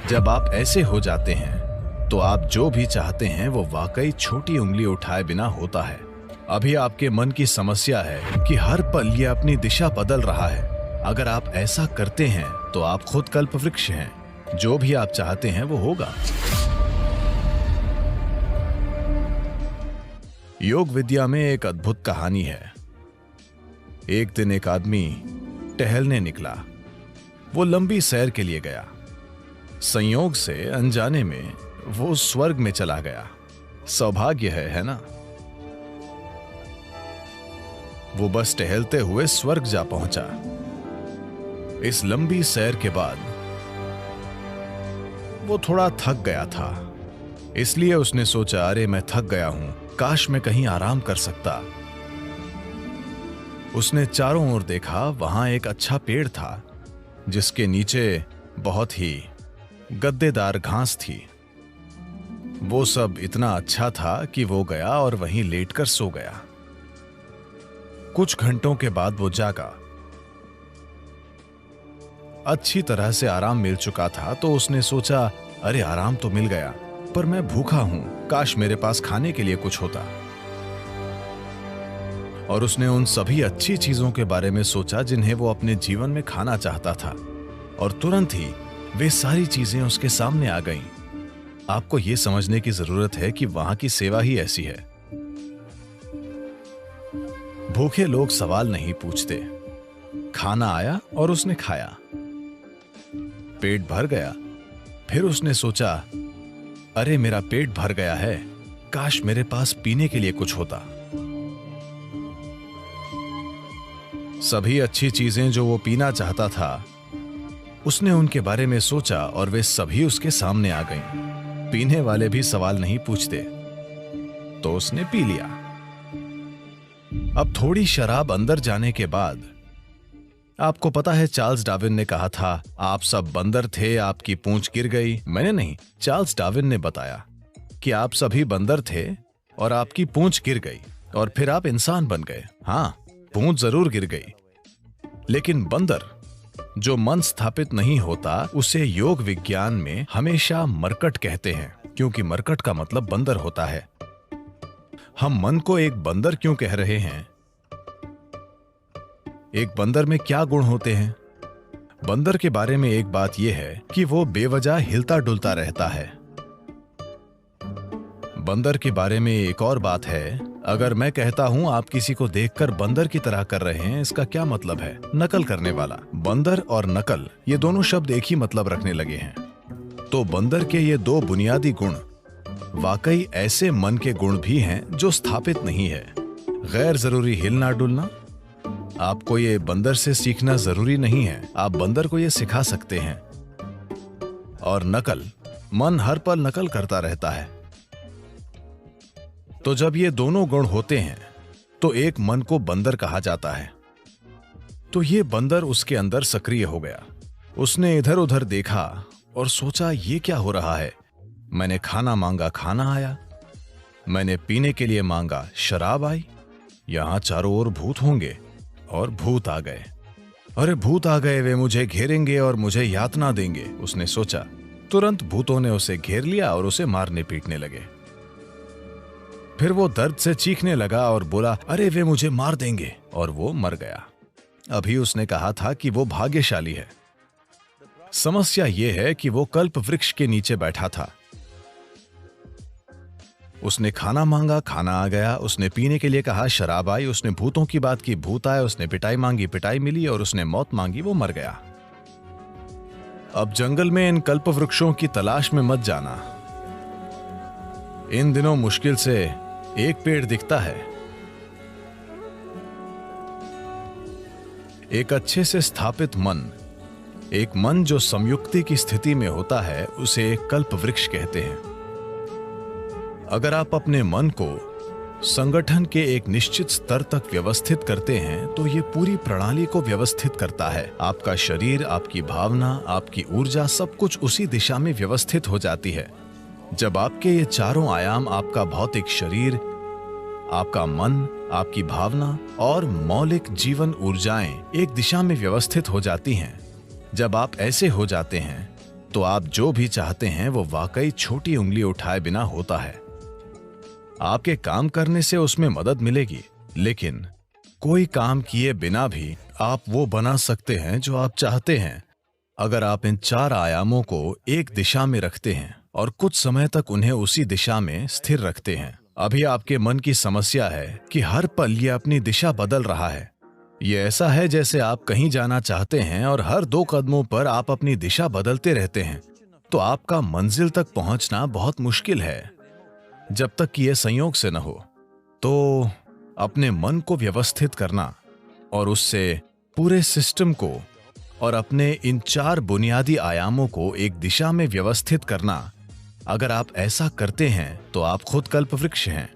जब आप ऐसे हो जाते हैं तो आप जो भी चाहते हैं वो वाकई छोटी उंगली उठाए बिना होता है। अभी आपके मन की समस्या है कि हर पल ये अपनी दिशा बदल रहा है। अगर आप ऐसा करते हैं तो आप खुद कल्पवृक्ष हैं। जो भी आप चाहते हैं वो होगा। योग विद्या में एक अद्भुत कहानी है। एक दिन एक आदमी टहलने निकला। वो लंबी सैर के लिए गया। संयोग से अनजाने में वो स्वर्ग में चला गया। सौभाग्य है ना? वो बस टहलते हुए स्वर्ग जा पहुंचा। इस लंबी सैर के बाद वो थोड़ा थक गया था, इसलिए उसने सोचा, अरे मैं थक गया हूं, काश मैं कहीं आराम कर सकता। उसने चारों ओर देखा। वहां एक अच्छा पेड़ था जिसके नीचे बहुत ही गद्देदार घास थी। वो सब इतना अच्छा था कि वो गया और वहीं लेटकर सो गया। कुछ घंटों के बाद वो जागा। अच्छी तरह से आराम मिल चुका था तो उसने सोचा, अरे आराम तो मिल गया, पर मैं भूखा हूं, काश मेरे पास खाने के लिए कुछ होता। और उसने उन सभी अच्छी चीजों के बारे में सोचा जिन्हें वो अपने जीवन में खाना चाहता था, और तुरंत ही वे सारी चीजें उसके सामने आ गईं। आपको यह समझने की जरूरत है कि वहां की सेवा ही ऐसी है। भूखे लोग सवाल नहीं पूछते। खाना आया और उसने खाया। पेट भर गया। फिर उसने सोचा, अरे मेरा पेट भर गया है, काश मेरे पास पीने के लिए कुछ होता। सभी अच्छी चीजें जो वो पीना चाहता था, उसने उनके बारे में सोचा और वे सभी उसके सामने आ गईं। पीने वाले भी सवाल नहीं पूछते, तो उसने पी लिया। अब थोड़ी शराब अंदर जाने के बाद, आपको पता है चार्ल्स डार्विन ने कहा था, आप सब बंदर थे, आपकी पूंछ गिर गई। मैंने नहीं, चार्ल्स डार्विन ने बताया कि आप सभी बंदर थे और आपकी पूंछ गिर गई और फिर आप इंसान बन गए। हाँ, पूंछ जरूर गिर गई, लेकिन बंदर जो मन स्थापित नहीं होता उसे योग विज्ञान में हमेशा मरकट कहते हैं, क्योंकि मरकट का मतलब बंदर होता है। हम मन को एक बंदर क्यों कह रहे हैं? एक बंदर में क्या गुण होते हैं? बंदर के बारे में एक बात यह है कि वो बेवजह हिलता डुलता रहता है। बंदर के बारे में एक और बात है, अगर मैं कहता हूं आप किसी को देखकर बंदर की तरह कर रहे हैं, इसका क्या मतलब है? नकल करने वाला। बंदर और नकल ये दोनों शब्द एक ही मतलब रखने लगे हैं। तो बंदर के ये दो बुनियादी गुण वाकई ऐसे मन के गुण भी हैं जो स्थापित नहीं है। गैर जरूरी हिलना डुलना, आपको ये बंदर से सीखना जरूरी नहीं है, आप बंदर को ये सिखा सकते हैं। और नकल, मन हर पल नकल करता रहता है। तो जब ये दोनों गुण होते हैं तो एक मन को बंदर कहा जाता है। तो ये बंदर उसके अंदर सक्रिय हो गया। उसने इधर उधर देखा और सोचा, ये क्या हो रहा है? मैंने खाना मांगा, खाना आया। मैंने पीने के लिए मांगा, शराब आई। यहां चारों ओर भूत होंगे, और भूत आ गए। अरे भूत आ गए, वे मुझे घेरेंगे और मुझे यातना देंगे, उसने सोचा। तुरंत भूतों ने उसे घेर लिया और उसे मारने पीटने लगे। फिर वो दर्द से चीखने लगा और बोला, अरे वे मुझे मार देंगे, और वो मर गया। अभी उसने कहा था कि वो भाग्यशाली है। समस्या ये है कि वो कल्प वृक्ष के नीचे बैठा था। उसने खाना मांगा, खाना आ गया। उसने पीने के लिए कहा, शराब आई। उसने भूतों की बात की, भूत आए। उसने पिटाई मांगी, पिटाई मिली। और उसने मौत मांगी, वो मर गया। अब जंगल में इन कल्प वृक्षों की तलाश में मत जाना। इन दिनों मुश्किल से एक पेड़ दिखता है। एक अच्छे से स्थापित मन, एक मन जो संयुक्ति की स्थिति में होता है, उसे एक कल्प वृक्ष कहते हैं। अगर आप अपने मन को संगठन के एक निश्चित स्तर तक व्यवस्थित करते हैं तो ये पूरी प्रणाली को व्यवस्थित करता है। आपका शरीर, आपकी भावना, आपकी ऊर्जा, सब कुछ उसी दिशा में व्यवस्थित हो जाती है। जब आपके ये चारों आयाम, आपका भौतिक शरीर, आपका मन, आपकी भावना और मौलिक जीवन ऊर्जाएं एक दिशा में व्यवस्थित हो जाती हैं, जब आप ऐसे हो जाते हैं तो आप जो भी चाहते हैं वो वाकई छोटी उंगली उठाए बिना होता है। आपके काम करने से उसमें मदद मिलेगी, लेकिन कोई काम किए बिना भी आप वो बना सकते हैं जो आप चाहते हैं, अगर आप इन 4 आयामों को एक दिशा में रखते हैं और कुछ समय तक उन्हें उसी दिशा में स्थिर रखते हैं। अभी आपके मन की समस्या है कि हर पल ये अपनी दिशा बदल रहा है। ये ऐसा है जैसे आप कहीं जाना चाहते हैं और हर 2 कदमों पर आप अपनी दिशा बदलते रहते हैं, तो आपका मंजिल तक पहुंचना बहुत मुश्किल है। जब तक कि यह संयोग से न हो, तो अपने मन को व्यवस्थित करना और उससे पूरे सिस्टम को और अपने इन 4 बुनियादी आयामों को एक दिशा में व्यवस्थित करना, अगर आप ऐसा करते हैं तो आप खुद कल्पवृक्ष हैं।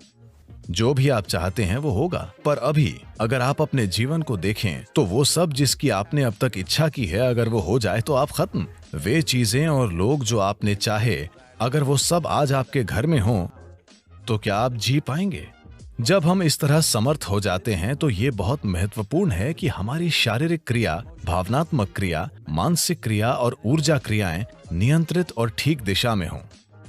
जो भी आप चाहते हैं वो होगा। पर अभी अगर आप अपने जीवन को देखें तो वो सब जिसकी आपने अब तक इच्छा की है, अगर वो हो जाए तो आप खत्म। वे चीजें और लोग जो आपने चाहे, अगर वो सब आज आपके घर में हों, तो क्या आप जी पाएंगे? जब हम इस तरह समर्थ हो जाते हैं तो ये बहुत महत्वपूर्ण है कि हमारी शारीरिक क्रिया, भावनात्मक क्रिया, मानसिक क्रिया और ऊर्जा क्रियाएं नियंत्रित और ठीक दिशा में हों।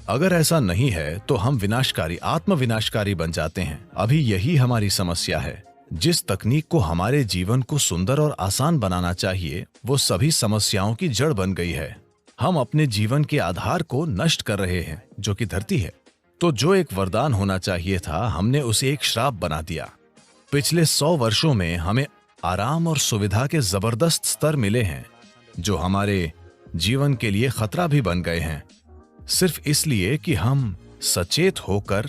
अगर ऐसा नहीं है तो हम विनाशकारी, आत्मविनाशकारी बन जाते हैं। अभी यही हमारी समस्या है। जिस तकनीक को हमारे जीवन को सुंदर और आसान बनाना चाहिए, वो सभी समस्याओं की जड़ बन गई है। हम अपने जीवन के आधार को नष्ट कर रहे हैं, जो कि धरती है। तो जो एक वरदान होना चाहिए था, हमने उसे एक श्राप बना दिया। पिछले 100 वर्षों में हमें आराम और सुविधा के जबरदस्त स्तर मिले हैं, जो हमारे जीवन के लिए खतरा भी बन गए हैं, सिर्फ इसलिए कि हम सचेत होकर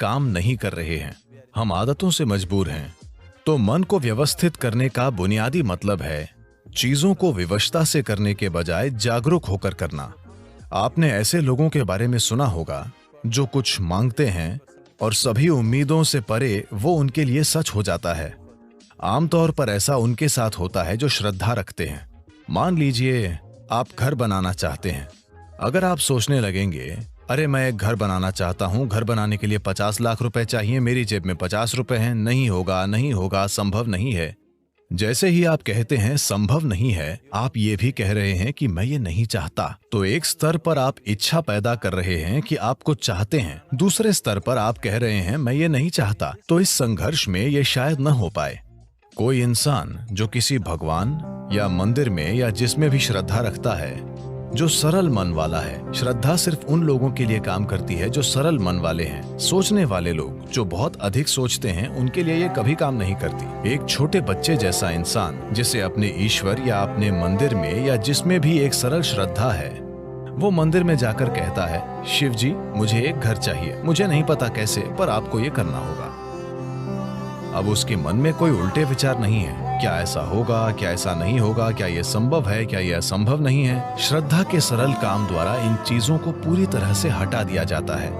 काम नहीं कर रहे हैं। हम आदतों से मजबूर हैं। तो मन को व्यवस्थित करने का बुनियादी मतलब है चीजों को विवशता से करने के बजाय जागरूक होकर करना। आपने ऐसे लोगों के बारे में सुना होगा जो कुछ मांगते हैं और सभी उम्मीदों से परे वो उनके लिए सच हो जाता है। आमतौर पर ऐसा उनके साथ होता है जो श्रद्धा रखते हैं। मान लीजिए आप घर बनाना चाहते हैं। अगर आप सोचने लगेंगे, अरे मैं एक घर बनाना चाहता हूं, घर बनाने के लिए 50 लाख रुपए चाहिए, मेरी जेब में 50 रुपए हैं, नहीं होगा, नहीं होगा, संभव नहीं है। जैसे ही आप कहते हैं संभव नहीं है, आप ये भी कह रहे हैं कि मैं ये नहीं चाहता। तो एक स्तर पर आप इच्छा पैदा कर रहे हैं कि आप कुछ चाहते हैं, दूसरे स्तर पर आप कह रहे हैं मैं ये नहीं चाहता। तो इस संघर्ष में ये शायद न हो पाए। कोई इंसान जो किसी भगवान या मंदिर में या जिसमें भी श्रद्धा रखता है, जो सरल मन वाला है, श्रद्धा सिर्फ उन लोगों के लिए काम करती है जो सरल मन वाले हैं। सोचने वाले लोग जो बहुत अधिक सोचते हैं, उनके लिए ये कभी काम नहीं करती। एक छोटे बच्चे जैसा इंसान जिसे अपने ईश्वर या अपने मंदिर में या जिसमें भी एक सरल श्रद्धा है, वो मंदिर में जाकर कहता है, शिव जी मुझे एक घर चाहिए, मुझे नहीं पता कैसे, पर आपको ये करना होगा। अब उसके मन में कोई उल्टे विचार नहीं है, क्या ऐसा होगा, क्या ऐसा नहीं होगा, क्या यह संभव है, क्या यह असंभव नहीं है। श्रद्धा के सरल काम द्वारा इन चीजों को पूरी तरह से हटा दिया जाता है।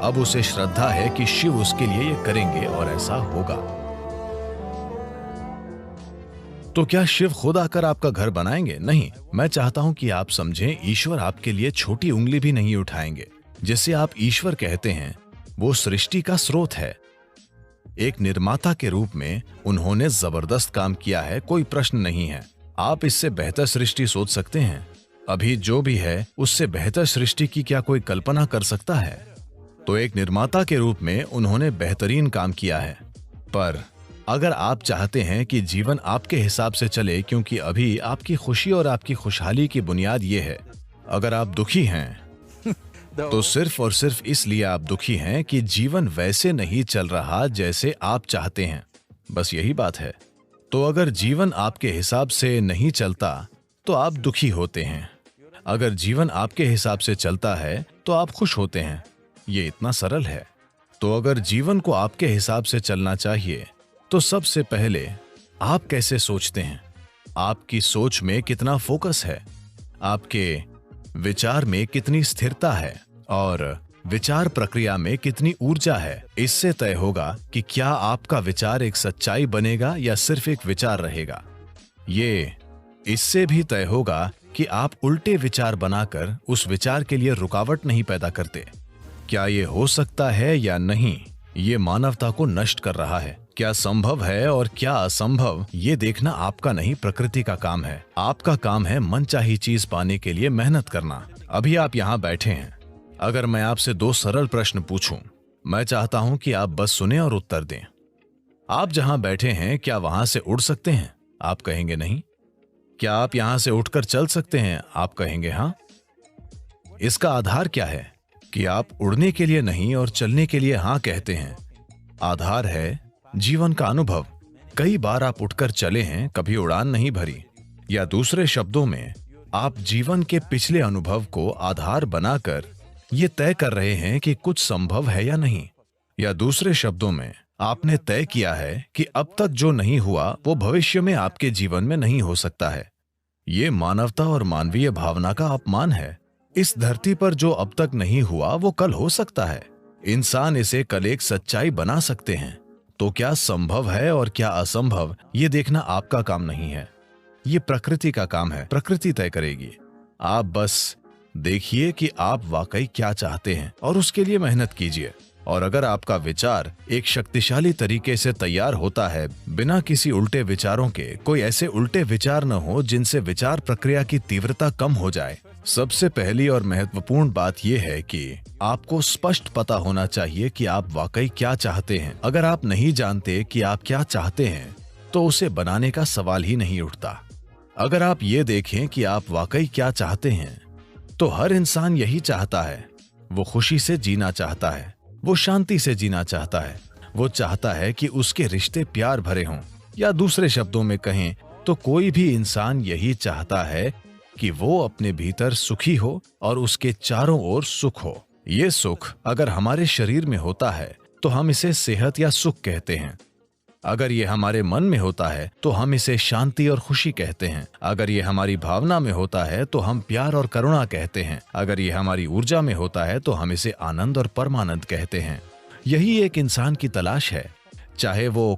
अब उसे श्रद्धा है कि शिव उसके लिए ये करेंगे और ऐसा होगा। तो क्या शिव खुद आकर आपका घर बनाएंगे? नहीं। मैं चाहता हूं कि आप समझें, ईश्वर आपके लिए छोटी उंगली भी नहीं उठाएंगे। जिसे आप ईश्वर कहते हैं, वो सृष्टि का स्रोत है। एक निर्माता के रूप में उन्होंने जबरदस्त काम किया है, कोई प्रश्न नहीं है। आप इससे बेहतर सृष्टि सोच सकते हैं? अभी जो भी है उससे बेहतर सृष्टि की क्या कोई कल्पना कर सकता है? तो एक निर्माता के रूप में उन्होंने बेहतरीन काम किया है। पर अगर आप चाहते हैं कि जीवन आपके हिसाब से चले, क्योंकि अभी आपकी खुशी और आपकी खुशहाली की बुनियाद ये है, अगर आप दुखी हैं तो सिर्फ और सिर्फ इसलिए आप दुखी हैं कि जीवन वैसे नहीं चल रहा जैसे आप चाहते हैं। बस यही बात है। तो अगर जीवन आपके हिसाब से नहीं चलता तो आप दुखी होते हैं। अगर जीवन आपके हिसाब से चलता है तो आप खुश होते हैं। ये इतना सरल है। तो अगर जीवन को आपके हिसाब से चलना चाहिए तो सबसे पहले आप कैसे सोचते हैं, आपकी सोच में कितना फोकस है, आपके विचार में कितनी स्थिरता है और विचार प्रक्रिया में कितनी ऊर्जा है, इससे तय होगा कि क्या आपका विचार एक सच्चाई बनेगा या सिर्फ एक विचार रहेगा। ये इससे भी तय होगा कि आप उल्टे विचार बनाकर उस विचार के लिए रुकावट नहीं पैदा करते। क्या ये हो सकता है या नहीं, ये मानवता को नष्ट कर रहा है। क्या संभव है और क्या असंभव, ये देखना आपका नहीं, प्रकृति का काम है। आपका काम है मनचाही चीज पाने के लिए मेहनत करना। अभी आप यहां बैठे हैं। अगर मैं आपसे 2 सरल प्रश्न पूछूं, मैं चाहता हूं कि आप बस सुने और उत्तर दें। आप जहां बैठे हैं, क्या वहां से उड़ सकते हैं? आप कहेंगे नहीं। क्या आप यहां से उठकर चल सकते हैं? आप कहेंगे हां। इसका आधार क्या है कि आप उड़ने के लिए नहीं और चलने के लिए हां कहते हैं? आधार है जीवन का अनुभव। कई बार आप उठकर चले हैं, कभी उड़ान नहीं भरी। या दूसरे शब्दों में, आप जीवन के पिछले अनुभव को आधार बनाकर ये तय कर रहे हैं कि कुछ संभव है या नहीं। या दूसरे शब्दों में, आपने तय किया है कि अब तक जो नहीं हुआ वो भविष्य में आपके जीवन में नहीं हो सकता है। ये मानवता और मानवीय भावना का अपमान है। इस धरती पर जो अब तक नहीं हुआ वो कल हो सकता है। इंसान इसे कल एक सच्चाई बना सकते हैं। तो क्या संभव है और क्या असंभव, ये देखना आपका काम नहीं है। ये प्रकृति का काम है। प्रकृति तय करेगी। आप बस देखिए कि आप वाकई क्या चाहते हैं और उसके लिए मेहनत कीजिए। और अगर आपका विचार एक शक्तिशाली तरीके से तैयार होता है, बिना किसी उल्टे विचारों के, कोई ऐसे उल्टे विचार न हो जिनसे विचार प्रक्रिया की तीव्रता कम हो जाए। सबसे पहली और महत्वपूर्ण बात यह है कि आपको स्पष्ट पता होना चाहिए कि आप वाकई क्या चाहते हैं। अगर आप नहीं जानते कि आप क्या चाहते हैं, तो उसे बनाने का सवाल ही नहीं उठता। अगर आप ये देखें कि आप वाकई क्या चाहते हैं, तो हर इंसान यही चाहता है। वो खुशी से जीना चाहता है, वो शांति से जीना चाहता है, वो चाहता है कि उसके रिश्ते प्यार भरे हों। या दूसरे शब्दों में कहें तो कोई भी इंसान यही चाहता है कि वो अपने भीतर सुखी हो और उसके चारों ओर सुख हो। ये सुख अगर हमारे शरीर में होता है तो हम इसे सेहत या सुख कहते हैं। अगर ये हमारे मन में होता है तो हम इसे शांति और खुशी कहते हैं। अगर ये हमारी भावना में होता है तो हम प्यार और करुणा कहते हैं। अगर ये हमारी ऊर्जा में होता है तो हम इसे आनंद और परमानंद कहते हैं। यही एक इंसान की तलाश है। चाहे वो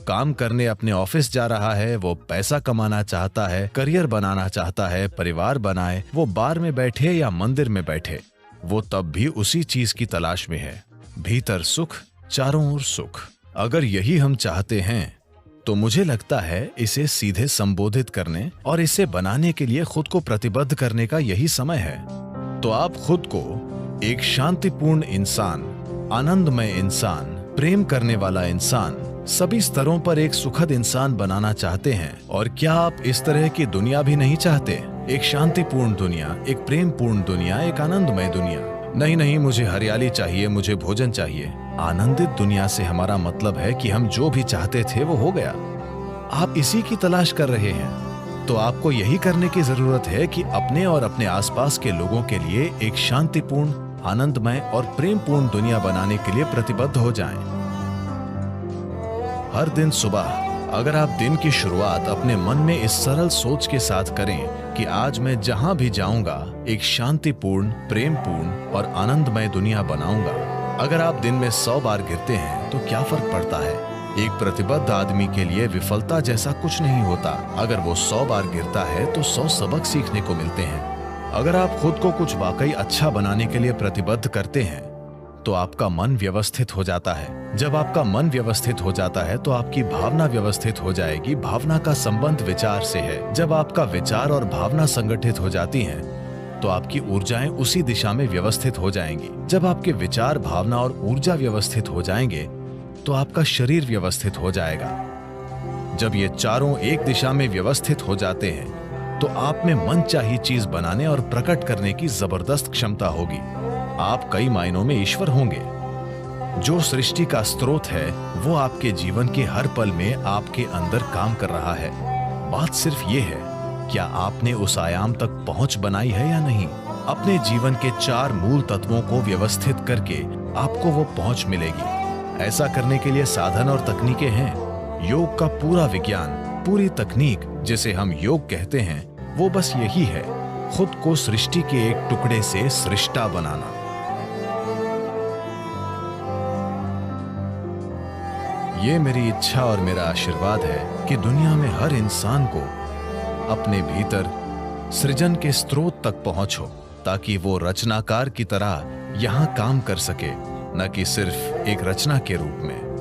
काम करने अपने ऑफिस जा रहा है, वो पैसा कमाना चाहता है, करियर बनाना चाहता है, परिवार बनाए, वो बार में बैठे या मंदिर में बैठे, वो तब भी उसी चीज की तलाश में है। भीतर सुख, चारों ओर सुख। अगर यही हम चाहते हैं तो मुझे लगता है इसे सीधे संबोधित करने और इसे बनाने के लिए खुद को प्रतिबद्ध करने का यही समय है। तो आप खुद को एक शांतिपूर्ण इंसान, आनंदमय इंसान, प्रेम करने वाला इंसान, सभी स्तरों पर एक सुखद इंसान बनाना चाहते हैं। और क्या आप इस तरह की दुनिया भी नहीं चाहते? एक शांतिपूर्ण दुनिया, एक प्रेमपूर्ण दुनिया, एक आनंदमय दुनिया। नहीं नहीं, मुझे हरियाली चाहिए, मुझे भोजन चाहिए। आनंदित दुनिया से हमारा मतलब है कि हम जो भी चाहते थे वो हो गया। आप इसी की तलाश कर रहे हैं। तो आपको यही करने की जरूरत है कि अपने और अपने आसपास के लोगों के लिए एक शांतिपूर्ण, आनंदमय और प्रेमपूर्ण दुनिया बनाने के लिए प्रतिबद्ध हो जाएं। हर दिन सुबह अगर आप दिन की शुरुआत अपने मन में इस सरल सोच के साथ करें कि आज मैं जहां भी जाऊंगा एक शांतिपूर्ण, प्रेमपूर्ण और आनंदमय दुनिया बनाऊंगा। अगर आप दिन में 100 बार गिरते हैं तो क्या फर्क पड़ता है? एक प्रतिबद्ध आदमी के लिए विफलता जैसा कुछ नहीं होता। अगर वो 100 बार गिरता है तो 100 सबक सीखने को मिलते हैं। अगर आप खुद को कुछ वाकई अच्छा बनाने के लिए प्रतिबद्ध करते हैं तो आपका मन व्यवस्थित हो जाता है। जब आपका मन व्यवस्थित हो जाता है तो आपकी भावना व्यवस्थित हो जाएगी। भावना का संबंध विचार से है। जब आपका विचार और भावना संगठित हो जाती हैं तो आपकी ऊर्जाएं उसी दिशा में व्यवस्थित हो जाएंगी। जब आपके विचार, भावना और ऊर्जा व्यवस्थित हो जाएंगे तो आपका शरीर व्यवस्थित हो जाएगा। जब ये चारों एक दिशा में व्यवस्थित हो जाते हैं तो आप में मनचाही चीज बनाने और प्रकट करने की जबरदस्त क्षमता होगी। आप कई मायनों में ईश्वर होंगे। जो सृष्टि का स्रोत है वो आपके जीवन के हर पल में आपके अंदर काम कर रहा है। बात सिर्फ ये है, क्या आपने उस आयाम तक पहुंच बनाई है या नहीं? अपने जीवन के 4 मूल तत्वों को व्यवस्थित करके आपको वो पहुंच मिलेगी। ऐसा करने के लिए साधन और तकनीकें हैं। योग का पूरा विज्ञान, पूरी तकनीक जिसे हम योग कहते हैं, वो बस यही है, खुद को सृष्टि के एक टुकड़े से सृष्टा बनाना। ये मेरी इच्छा और मेरा आशीर्वाद है कि दुनिया में हर इंसान को अपने भीतर सृजन के स्रोत तक पहुंचो, ताकि वो रचनाकार की तरह यहां काम कर सके, न कि सिर्फ एक रचना के रूप में।